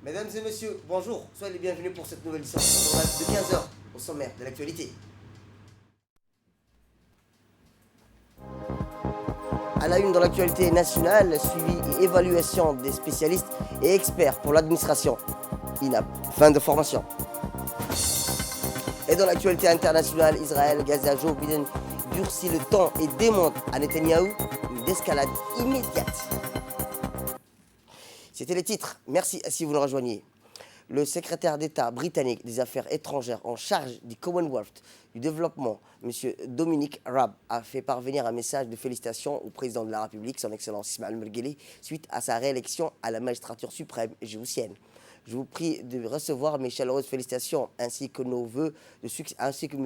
Mesdames et messieurs, bonjour, soyez les bienvenus pour cette nouvelle édition du journal de 15 heures au sommaire de l'actualité. À la une dans l'actualité nationale, suivi et évaluation des spécialistes et experts pour l'administration. INAP, fin de formation. Et dans l'actualité internationale, Israël, Gaza, Joe Biden durcit le temps et démontre à Netanyahou une escalade immédiate. C'était les titres. Merci si vous nous rejoignez. Le secrétaire d'État britannique des Affaires étrangères en charge du Commonwealth du développement, M. Dominic Raab, a fait parvenir un message de félicitations au président de la République, son Excellence Ismaël Mergueli, suite à sa réélection à la magistrature suprême djiboutienne. Je vous prie de recevoir mes chaleureuses félicitations ainsi que mes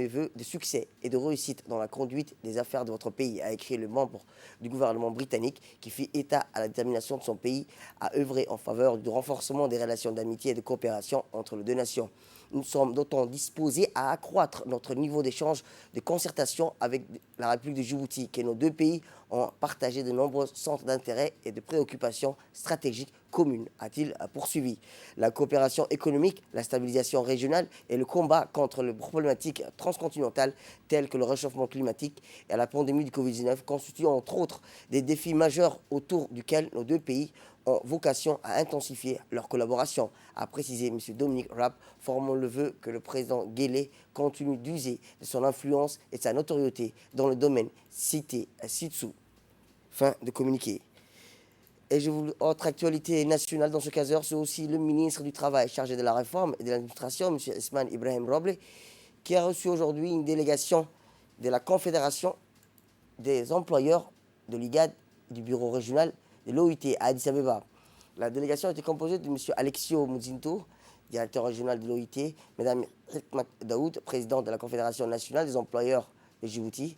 vœux de succès et de réussite dans la conduite des affaires de votre pays, a écrit le membre du gouvernement britannique qui fit état à la détermination de son pays à œuvrer en faveur du renforcement des relations d'amitié et de coopération entre les deux nations. Nous sommes d'autant disposés à accroître notre niveau d'échange, de concertation avec la République de Djibouti, que nos deux pays ont partagé de nombreux centres d'intérêt et de préoccupations stratégiques communes, a-t-il poursuivi. La coopération économique, la stabilisation régionale et le combat contre les problématiques transcontinentales telles que le réchauffement climatique et la pandémie du Covid-19 constituent entre autres des défis majeurs autour duquel nos deux pays ont vocation à intensifier leur collaboration, a précisé M. Dominic Raab, formant le vœu que le président Guelleh continue d'user de son influence et de sa notoriété dans le domaine cité ci-dessous. Fin de communiqué. Et autre actualité nationale dans ce cas, c'est aussi le ministre du Travail chargé de la réforme et de l'administration, M. Ismaël Ibrahim Roble, qui a reçu aujourd'hui une délégation de la Confédération des employeurs de l'IGAD du bureau régional de l'OIT à Addis Abeba. La délégation était composée de M. Alexio Muzinto, directeur régional de l'OIT, Mme Hikmat Daoud, présidente de la Confédération nationale des employeurs de Djibouti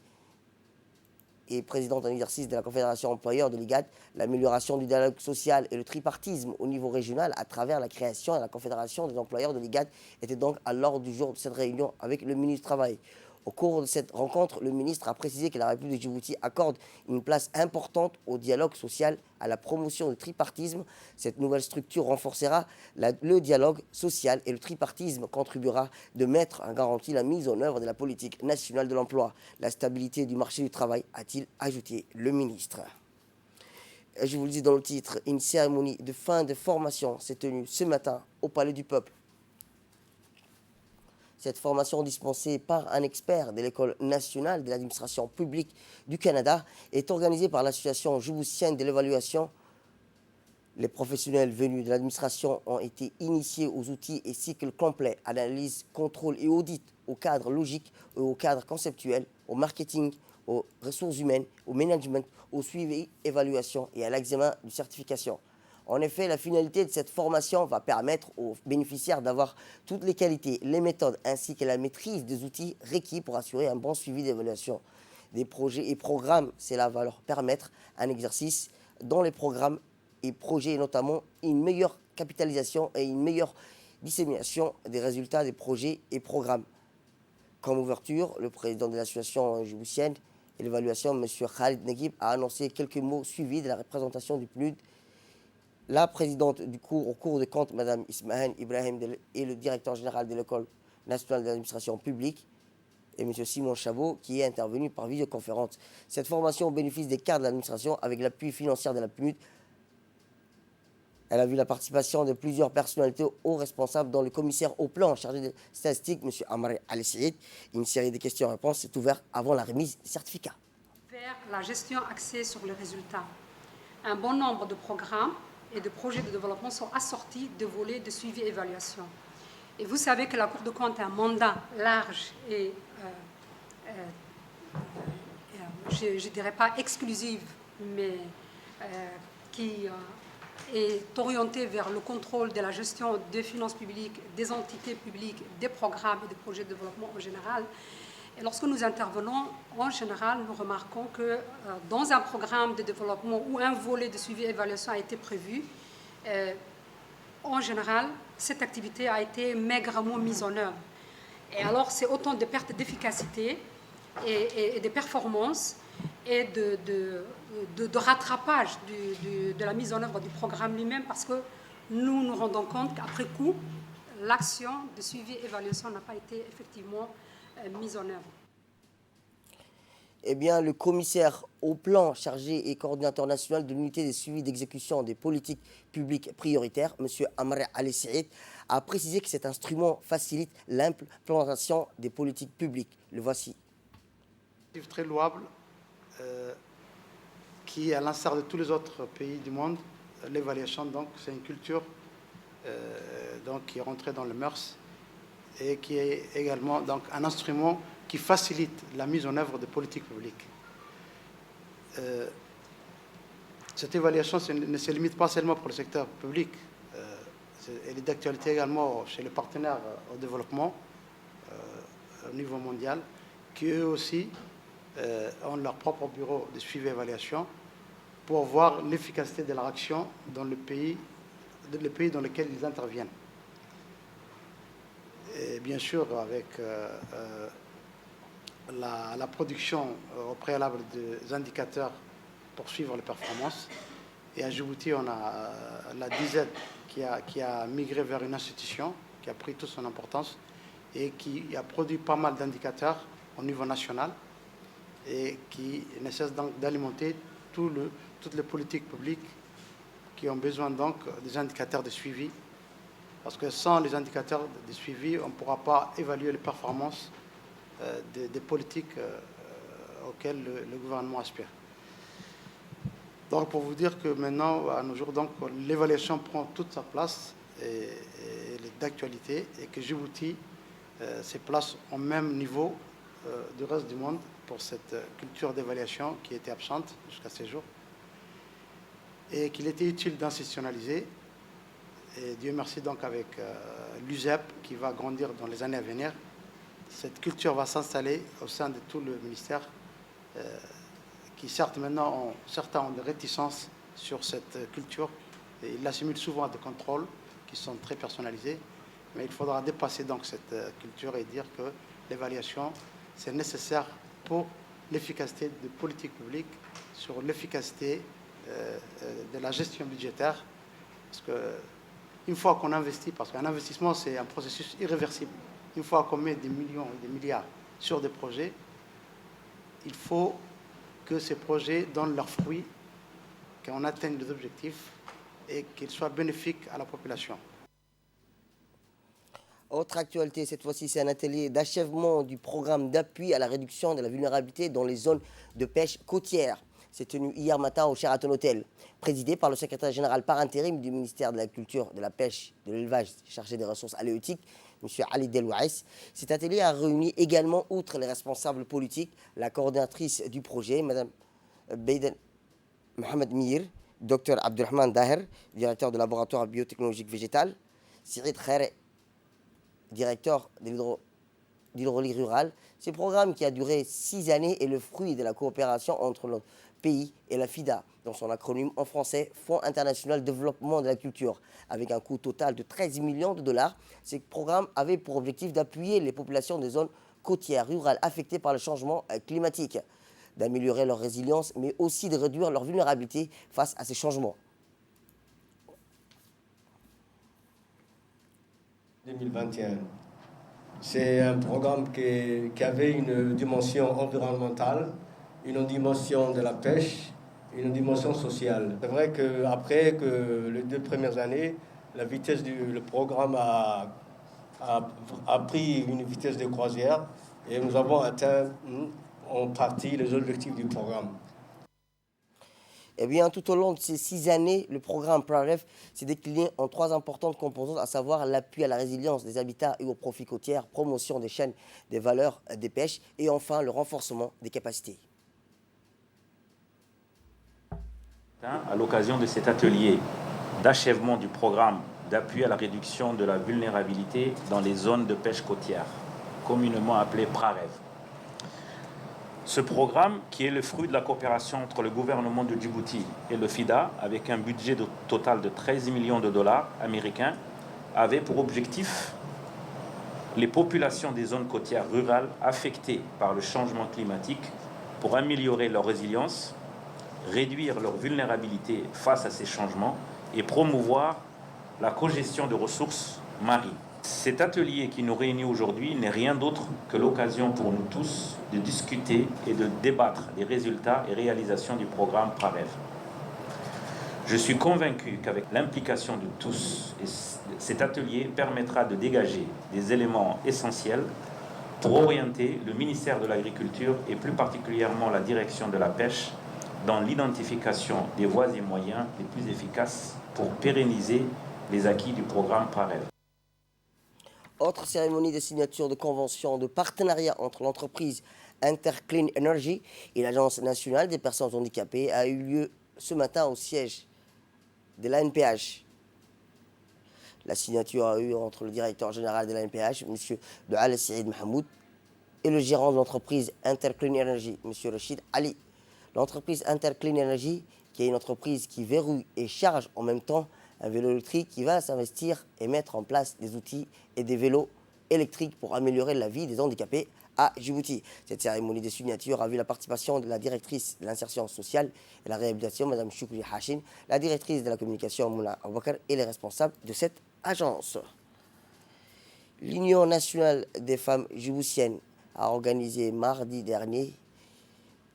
et présidente en exercice de la Confédération employeur de l'IGAD, l'amélioration du dialogue social et le tripartisme au niveau régional à travers la création de la Confédération des employeurs de l'IGAD était donc à l'ordre du jour de cette réunion avec le ministre du Travail. Au cours de cette rencontre, le ministre a précisé que la République de Djibouti accorde une place importante au dialogue social, à la promotion du tripartisme. Cette nouvelle structure renforcera le dialogue social et le tripartisme contribuera de mettre en garantie la mise en œuvre de la politique nationale de l'emploi, la stabilité du marché du travail, a-t-il ajouté le ministre. Je vous le dis dans le titre, une cérémonie de fin de formation s'est tenue ce matin au Palais du Peuple. Cette formation dispensée par un expert de l'École nationale de l'administration publique du Canada est organisée par l'Association djiboutienne de l'évaluation. Les professionnels venus de l'administration ont été initiés aux outils et cycles complets, analyse, contrôle et audit, au cadre logique et au cadre conceptuel, au marketing, aux ressources humaines, au management, au suivi, évaluation et à l'examen de certification. En effet, la finalité de cette formation va permettre aux bénéficiaires d'avoir toutes les qualités, les méthodes ainsi que la maîtrise des outils requis pour assurer un bon suivi d'évaluation des projets et programmes. Cela va leur permettre un exercice dans les programmes et projets, et notamment une meilleure capitalisation et une meilleure dissémination des résultats des projets et programmes. Comme ouverture, le président de l'association djiboutienne et l'évaluation, M. Khalid Naguib, a annoncé quelques mots suivis de la représentation du PNUD. La présidente du cours, au cours de compte, Mme Ismaël Ibrahim, et le directeur général de l'École nationale de l'administration publique, et M. Simon Chabot, qui est intervenu par visioconférence. Cette formation au bénéfice des cadres de l'administration, avec l'appui financier de la PNUD, elle a vu la participation de plusieurs personnalités hauts responsables, dont le commissaire au plan chargé des statistiques, M. Amar Ali-Saïd. Une série de questions-réponses est ouverte avant la remise des certificats. Vers la gestion axée sur les résultats. Un bon nombre de programmes et de projets de développement sont assortis de volets de suivi et évaluation. Et vous savez que la Cour des comptes a un mandat large et, je ne dirais pas exclusif, mais qui est orienté vers le contrôle de la gestion des finances publiques, des entités publiques, des programmes et des projets de développement en général. Et lorsque nous intervenons, en général, nous remarquons que dans un programme de développement où un volet de suivi et évaluation a été prévu, en général, cette activité a été maigrement mise en œuvre. Et alors, c'est autant de pertes d'efficacité et de performance et de rattrapage de la mise en œuvre du programme lui-même, parce que nous nous rendons compte qu'après coup, l'action de suivi et évaluation n'a pas été effectivement mise en œuvre. Eh bien, le commissaire au plan chargé et coordinateur national de l'unité de suivi d'exécution des politiques publiques prioritaires, M. Amr Ali Saïd, a précisé que cet instrument facilite l'implémentation des politiques publiques. Le voici. C'est très louable, qui, à l'instar de tous les autres pays du monde, l'évaluation, donc, c'est une culture donc, qui est rentrée dans le mœurs et qui est également donc, un instrument qui facilite la mise en œuvre des politiques publiques. Cette évaluation ne se limite pas seulement pour le secteur public, elle est d'actualité également chez les partenaires au développement au niveau mondial, qui eux aussi ont leur propre bureau de suivi et évaluation pour voir l'efficacité de leur action dans les pays dans lesquels ils interviennent. Et bien sûr, avec la production au préalable des indicateurs pour suivre les performances. Et à Djibouti, on a la DZ qui a migré vers une institution, qui a pris toute son importance et qui a produit pas mal d'indicateurs au niveau national et qui ne cesse donc d'alimenter toutes les politiques publiques qui ont besoin donc des indicateurs de suivi. Parce que sans les indicateurs de suivi, on ne pourra pas évaluer les performances des politiques auxquelles le gouvernement aspire. Donc, pour vous dire que maintenant, à nos jours, l'évaluation prend toute sa place et elle est d'actualité et que Djibouti se place au même niveau du reste du monde pour cette culture d'évaluation qui était absente jusqu'à ces jours et qu'il était utile d'institutionnaliser. Et Dieu merci donc avec l'USEP qui va grandir dans les années à venir. Cette culture va s'installer au sein de tout le ministère qui certes maintenant certains ont des réticences sur cette culture et ils l'assimilent souvent à des contrôles qui sont très personnalisés, mais il faudra dépasser donc cette culture et dire que l'évaluation c'est nécessaire pour l'efficacité des politiques publiques, sur l'efficacité de la gestion budgétaire, parce que une fois qu'on investit, parce qu'un investissement c'est un processus irréversible, une fois qu'on met des millions et des milliards sur des projets, il faut que ces projets donnent leurs fruits, qu'on atteigne les objectifs et qu'ils soient bénéfiques à la population. Autre actualité, cette fois-ci, c'est un atelier d'achèvement du programme d'appui à la réduction de la vulnérabilité dans les zones de pêche côtière. C'est tenu hier matin au Sheraton Hotel, présidé par le secrétaire général par intérim du ministère de la Culture, de la Pêche, de l'Élevage, chargé des ressources halieutiques, M. Ali Delouaïs. Cet atelier a réuni également, outre les responsables politiques, la coordinatrice du projet, Mme Beiden Mohamed Mir, Dr Abdurrahman Daher, directeur du laboratoire biotechnologique végétal, Cyril Khere, directeur de l'hydraulie rurale. Ce programme qui a duré 6 années est le fruit de la coopération entre le pays et la FIDA, dans son acronyme en français, Fonds international de développement de la culture, avec un coût total de 13 millions de dollars. Ce programme avait pour objectif d'appuyer les populations des zones côtières rurales affectées par le changement climatique, d'améliorer leur résilience, mais aussi de réduire leur vulnérabilité face à ces changements. 2021. C'est un programme qui avait une dimension environnementale, une dimension de la pêche, une dimension sociale. C'est vrai qu'après les 2 premières années, la vitesse le programme a pris une vitesse de croisière et nous avons atteint en partie les objectifs du programme. Eh bien, tout au long de ces 6 années, le programme PRAREF s'est décliné en 3 importantes composantes, à savoir l'appui à la résilience des habitats et au profit côtier, promotion des chaînes des valeurs des pêches et enfin le renforcement des capacités. À l'occasion de cet atelier d'achèvement du programme d'appui à la réduction de la vulnérabilité dans les zones de pêche côtière, communément appelé PRAREF. Ce programme, qui est le fruit de la coopération entre le gouvernement de Djibouti et le FIDA, avec un budget total de 13 millions de dollars américains, avait pour objectif les populations des zones côtières rurales affectées par le changement climatique pour améliorer leur résilience, réduire leur vulnérabilité face à ces changements et promouvoir la cogestion de ressources marines. Cet atelier qui nous réunit aujourd'hui n'est rien d'autre que l'occasion pour nous tous de discuter et de débattre des résultats et réalisations du programme PRAREV. Je suis convaincu qu'avec l'implication de tous, cet atelier permettra de dégager des éléments essentiels pour orienter le ministère de l'Agriculture et plus particulièrement la direction de la pêche dans l'identification des voies et moyens les plus efficaces pour pérenniser les acquis du programme PRAREV. Autre cérémonie de signature de convention de partenariat entre l'entreprise Interclean Energy et l'Agence nationale des personnes handicapées a eu lieu ce matin au siège de l'ANPH. La signature a eu entre le directeur général de l'ANPH, M. Doual Saïd Mahmoud, et le gérant de l'entreprise Interclean Energy, M. Rachid Ali. L'entreprise Interclean Energy, qui est une entreprise qui verrouille et charge en même temps un vélo électrique, qui va s'investir et mettre en place des outils et des vélos électriques pour améliorer la vie des handicapés à Djibouti. Cette cérémonie de signature a vu la participation de la directrice de l'insertion sociale et la réhabilitation, Mme Choukri Hachin, la directrice de la communication, Moula Aboubakar, et les responsables de cette agence. L'Union nationale des femmes djiboutiennes a organisé mardi dernier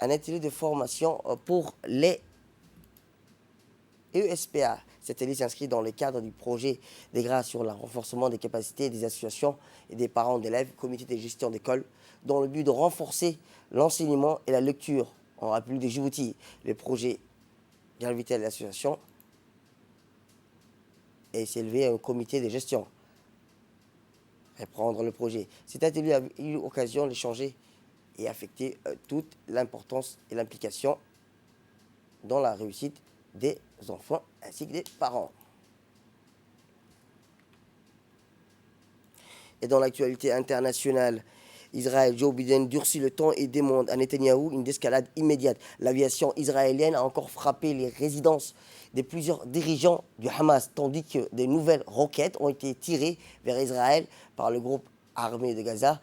un atelier de formation pour les ESPA. Cet atelier s'inscrit dans le cadre du projet des grâces sur le renforcement des capacités des associations et des parents d'élèves, comité de gestion d'école, dans le but de renforcer l'enseignement et la lecture en République de Djibouti. Le projet vient inviter l'association et s'élever à un comité de gestion. Reprendre le projet. Cet atelier a eu l'occasion d'échanger et affecter toute l'importance et l'implication dans la réussite des enfants ainsi que des parents. Et dans l'actualité internationale, Israël, Joe Biden durcit le ton et demande à Netanyahou une escalade immédiate. L'aviation israélienne a encore frappé les résidences de plusieurs dirigeants du Hamas, tandis que de nouvelles roquettes ont été tirées vers Israël par le groupe armé de Gaza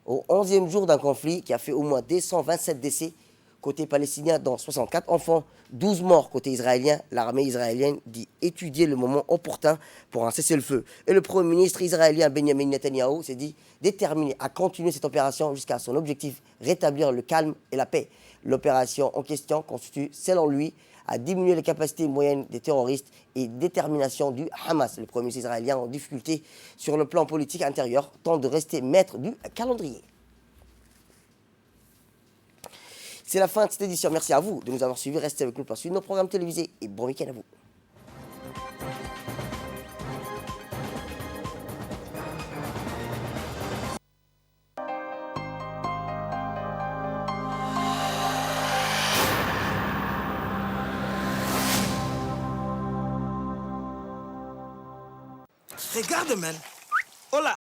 au 11e jour d'un conflit qui a fait au moins 227 décès côté palestinien, dont 64 enfants, 12 morts côté israélien. L'armée israélienne dit étudier le moment opportun pour un cessez-le-feu. Et le Premier ministre israélien Benjamin Netanyahou s'est dit déterminé à continuer cette opération jusqu'à son objectif, rétablir le calme et la paix. L'opération en question constitue, selon lui, à diminuer les capacités moyennes des terroristes et détermination du Hamas. Le Premier ministre israélien en difficulté sur le plan politique intérieur tente de rester maître du calendrier. C'est la fin de cette édition. Merci à vous de nous avoir suivis. Restez avec nous pour suivre nos programmes télévisés et bon week-end à vous. Regarde, man. Hola.